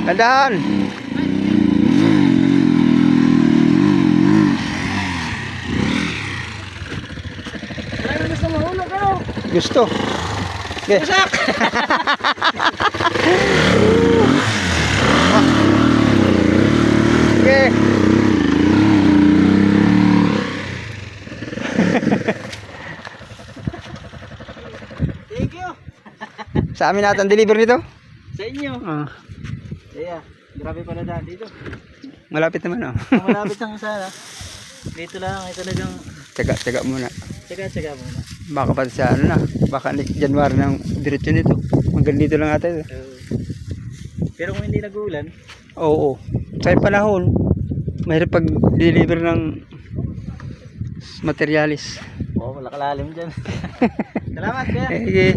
Tandaan. Parang gusto mahulog ano? Gusto. Okay. Masak! Okay. Thank you! Sa amin natin deliver nito. Sa inyo! Ah, Yeah, grabe pala daan dito. malapit naman oh. Kung malapit lang sana, dito lang ay talagang Tiyaga muna. tsaga-tsaga muna. Baka pa sa ano na. Baka January ng diretso nito. Hanggang dito lang ata ito. Pero kung hindi nag-uulan, Oo. Sa panahon, mahirap pag-deliver ng materialis. malakalalim dyan. Salamat, kaya. Okay.